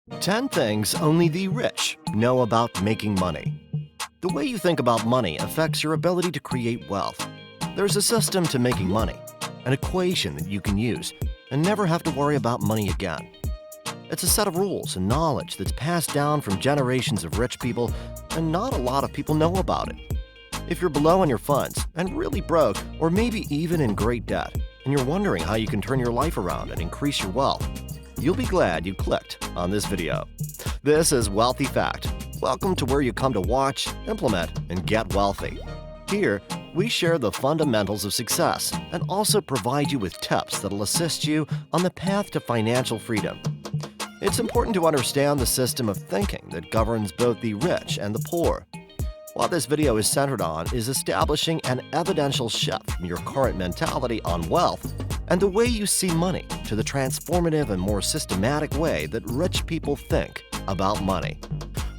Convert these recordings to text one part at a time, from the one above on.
10 things only the rich know about making money. The way you think about money affects your ability to create wealth. There's a system to making money, an equation that you can use and never have to worry about money again. It's a set of rules and knowledge that's passed down from generations of rich people, and not a lot of people know about it. If you're below on your funds and really broke, or maybe even in great debt, and you're wondering how you can turn your life around and increase your wealth, you'll be glad you clicked on this video. This is Wealthy Fact. Welcome to where you come to watch, implement, and get wealthy. Here, we share the fundamentals of success and also provide you with tips that'll assist you on the path to financial freedom. It's important to understand the system of thinking that governs both the rich and the poor. What this video is centered on is establishing an evidential shift from your current mentality on wealth and the way you see money to the transformative and more systematic way that rich people think about money.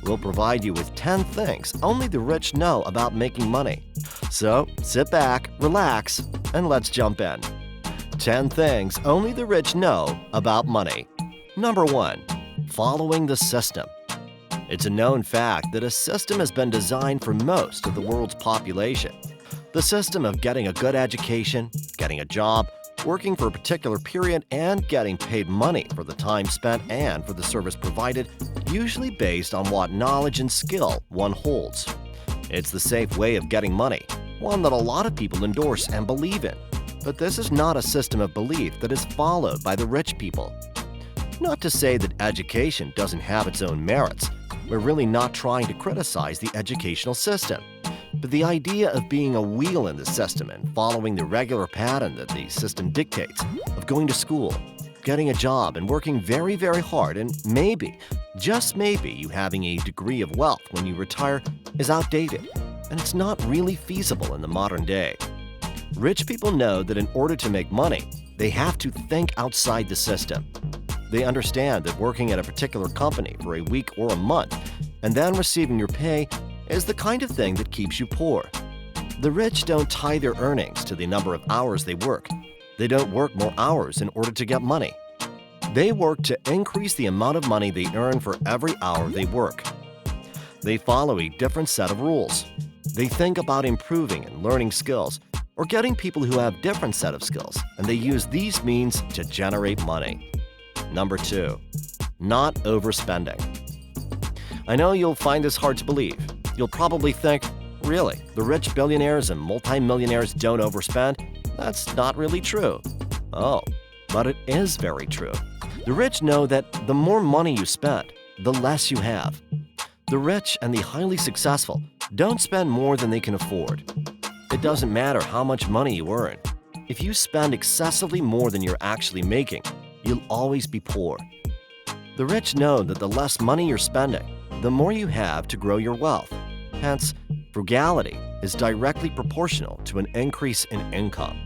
We'll provide you with 10 things only the rich know about making money. So sit back, relax, and let's jump in. 10 things only the rich know about money. Number 1. Following the system. It's a known fact that a system has been designed for most of the world's population. The system of getting a good education, getting a job, working for a particular period, and getting paid money for the time spent and for the service provided, usually based on what knowledge and skill one holds. It's the safe way of getting money, one that a lot of people endorse and believe in. But this is not a system of belief that is followed by the rich people. Not to say that education doesn't have its own merits. We're really not trying to criticize the educational system. But the idea of being a wheel in the system and following the regular pattern that the system dictates, of going to school, getting a job, and working very, very hard, and maybe, just maybe, you having a degree of wealth when you retire is outdated, and it's not really feasible in the modern day. Rich people know that in order to make money, they have to think outside the system. They understand that working at a particular company for a week or a month and then receiving your pay is the kind of thing that keeps you poor. The rich don't tie their earnings to the number of hours they work. They don't work more hours in order to get money. They work to increase the amount of money they earn for every hour they work. They follow a different set of rules. They think about improving and learning skills or getting people who have different set of skills, and they use these means to generate money. Number 2. Not overspending. I know you'll find this hard to believe. You'll probably think, really, the rich billionaires and multimillionaires don't overspend? That's not really true. Oh, but it is very true. The rich know that the more money you spend, the less you have. The rich and the highly successful don't spend more than they can afford. It doesn't matter how much money you earn. If you spend excessively more than you're actually making, you'll always be poor. The rich know that the less money you're spending, the more you have to grow your wealth. Hence, frugality is directly proportional to an increase in income.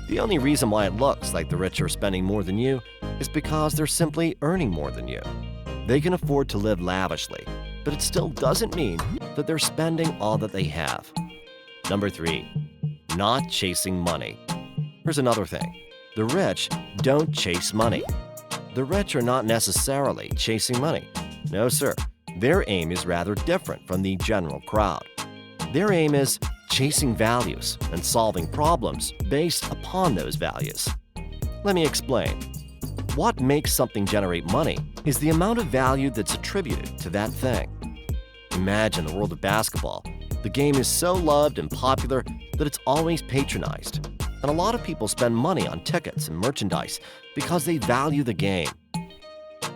The only reason why it looks like the rich are spending more than you is because they're simply earning more than you. They can afford to live lavishly, but it still doesn't mean that they're spending all that they have. Number 3. Not chasing money. Here's another thing. The rich don't chase money. The rich are not necessarily chasing money. No, sir. Their aim is rather different from the general crowd. Their aim is chasing values and solving problems based upon those values. Let me explain. What makes something generate money is the amount of value that's attributed to that thing. Imagine the world of basketball. The game is so loved and popular that it's always patronized. And a lot of people spend money on tickets and merchandise because they value the game.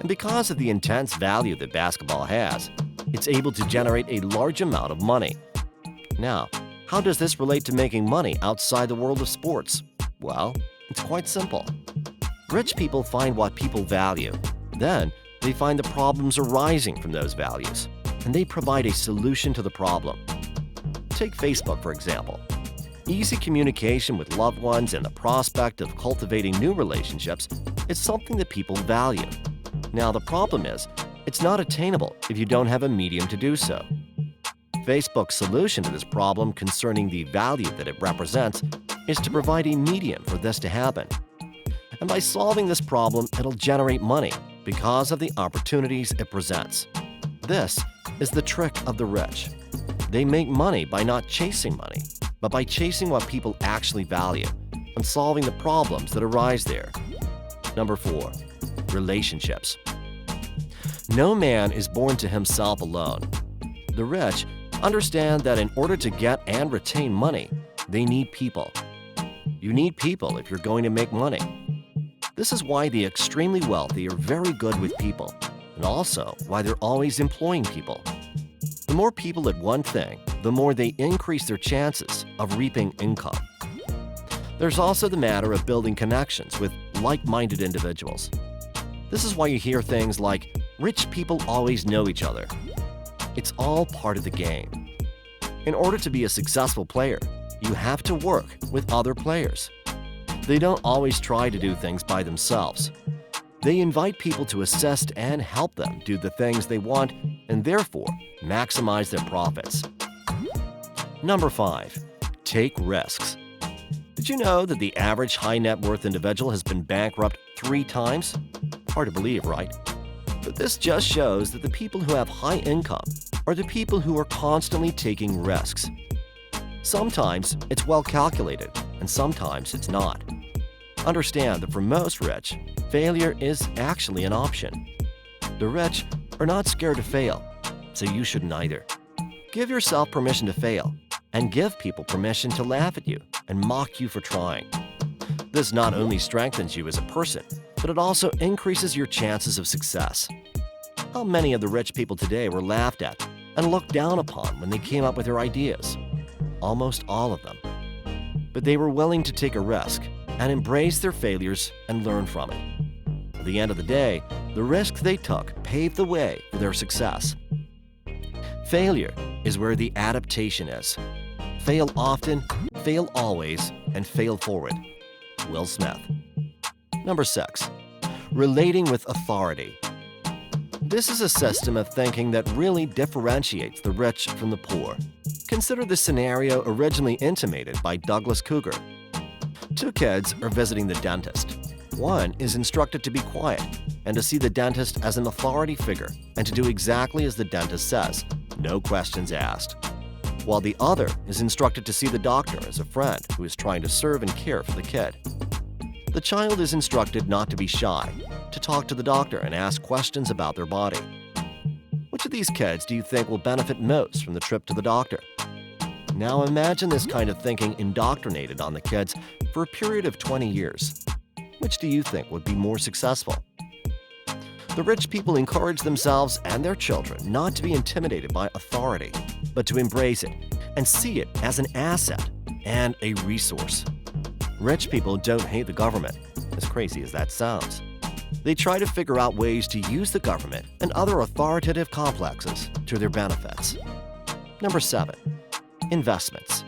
And because of the intense value that basketball has, it's able to generate a large amount of money. Now, how does this relate to making money outside the world of sports? Well, it's quite simple. Rich people find what people value. Then, they find the problems arising from those values, and they provide a solution to the problem. Take Facebook, for example. Easy communication with loved ones and the prospect of cultivating new relationships is something that people value. Now, the problem is, it's not attainable if you don't have a medium to do so. Facebook's solution to this problem concerning the value that it represents is to provide a medium for this to happen. And by solving this problem, it'll generate money, because of the opportunities it presents. This is the trick of the rich. They make money by not chasing money, but by chasing what people actually value and solving the problems that arise there. Number 4. Relationships. No man is born to himself alone. The rich understand that in order to get and retain money, they need people. You need people if you're going to make money. This is why the extremely wealthy are very good with people, and also why they're always employing people. The more people at one thing, the more they increase their chances of reaping income. There's also the matter of building connections with like-minded individuals. This is why you hear things like, rich people always know each other. It's all part of the game. In order to be a successful player, you have to work with other players. They don't always try to do things by themselves. They invite people to assist and help them do the things they want and therefore maximize their profits. Number 5. Take risks. Did you know that the average high net worth individual has been bankrupt 3 times? Hard to believe, right? But this just shows that the people who have high income are the people who are constantly taking risks. Sometimes it's well calculated, and sometimes it's not. Understand that for most rich, failure is actually an option. The rich are not scared to fail, so you shouldn't either. Give yourself permission to fail, and give people permission to laugh at you and mock you for trying. This not only strengthens you as a person, but it also increases your chances of success. How many of the rich people today were laughed at and looked down upon when they came up with their ideas? Almost all of them. But they were willing to take a risk and embrace their failures and learn from it. At the end of the day, the risks they took paved the way for their success. Failure is where the adaptation is. Fail often, fail always, and fail forward. Will Smith. Number 6. Relating with authority. This is a system of thinking that really differentiates the rich from the poor. Consider the scenario originally intimated by Douglas Cougar. 2 kids are visiting the dentist. One is instructed to be quiet and to see the dentist as an authority figure and to do exactly as the dentist says, no questions asked. While the other is instructed to see the doctor as a friend who is trying to serve and care for the kid. The child is instructed not to be shy, to talk to the doctor and ask questions about their body. Which of these kids do you think will benefit most from the trip to the doctor? Now imagine this kind of thinking indoctrinated on the kids for a period of 20 years. Which do you think would be more successful? The rich people encourage themselves and their children not to be intimidated by authority, but to embrace it and see it as an asset and a resource. Rich people don't hate the government, as crazy as that sounds. They try to figure out ways to use the government and other authoritative complexes to their benefits. Number 7. Investments.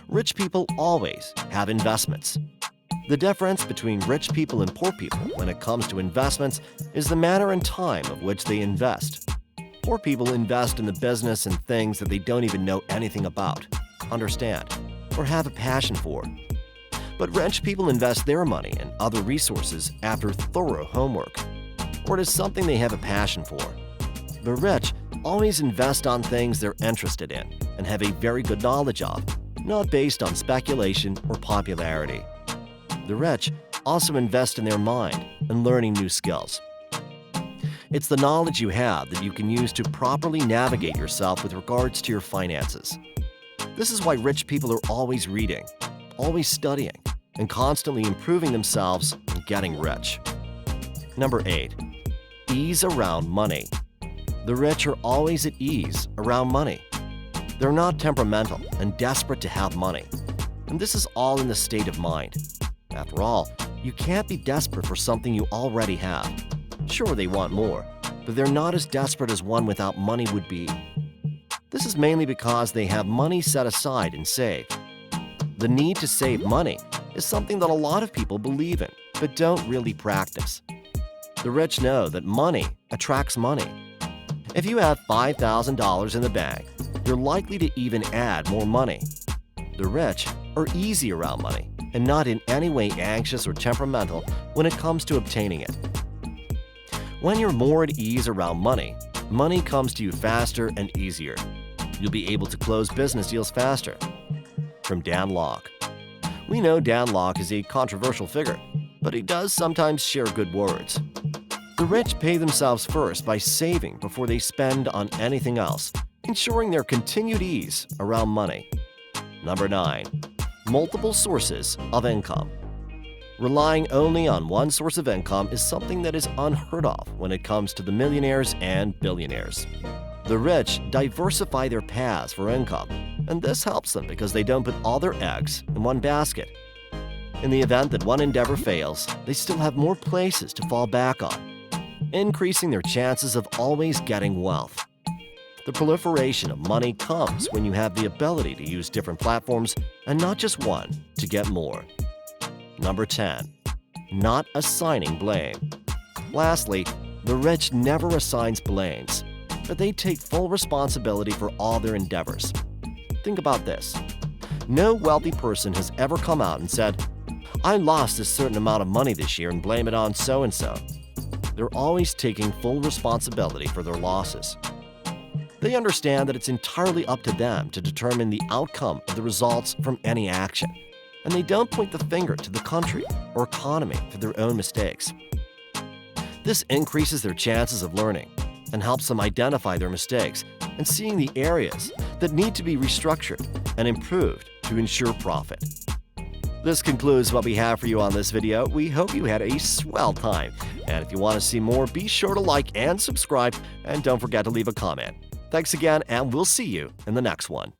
Rich people always have investments. The difference between rich people and poor people when it comes to investments is the manner and time of which they invest. Poor people invest in the business and things that they don't even know anything about, understand, or have a passion for. But rich people invest their money and other resources after thorough homework, or it is something they have a passion for. The rich always invest on things they're interested in and have a very good knowledge of, not based on speculation or popularity. The rich also invest in their mind and learning new skills. It's the knowledge you have that you can use to properly navigate yourself with regards to your finances. This is why rich people are always reading, always studying, and constantly improving themselves and getting rich. Number 8. Ease around money. The rich are always at ease around money. They're not temperamental and desperate to have money. And this is all in the state of mind. After all, you can't be desperate for something you already have. Sure, they want more, but they're not as desperate as one without money would be. This is mainly because they have money set aside and saved. The need to save money is something that a lot of people believe in, but don't really practice. The rich know that money attracts money. If you have $5,000 in the bank, you're likely to even add more money. The rich are easy around money and not in any way anxious or temperamental when it comes to obtaining it. When you're more at ease around money, money comes to you faster and easier. You'll be able to close business deals faster. From Dan Lok. We know Dan Lok is a controversial figure, but he does sometimes share good words. The rich pay themselves first by saving before they spend on anything else, ensuring their continued ease around money. Number 9. Multiple sources of income. Relying only on one source of income is something that is unheard of when it comes to the millionaires and billionaires. The rich diversify their paths for income, and this helps them because they don't put all their eggs in one basket. In the event that one endeavor fails, they still have more places to fall back on, increasing their chances of always getting wealth. The proliferation of money comes when you have the ability to use different platforms and not just one to get more. Number 10. Not assigning blame. Lastly, the rich never assigns blames, but they take full responsibility for all their endeavors. Think about this. No wealthy person has ever come out and said, "I lost a certain amount of money this year and blame it on so-and-so." They're always taking full responsibility for their losses. They understand that it's entirely up to them to determine the outcome of the results from any action, and they don't point the finger to the country or economy for their own mistakes. This increases their chances of learning and helps them identify their mistakes and seeing the areas that need to be restructured and improved to ensure profit. This concludes what we have for you on this video. We hope you had a swell time, and if you want to see more, be sure to like and subscribe, and don't forget to leave a comment. Thanks again, and we'll see you in the next one.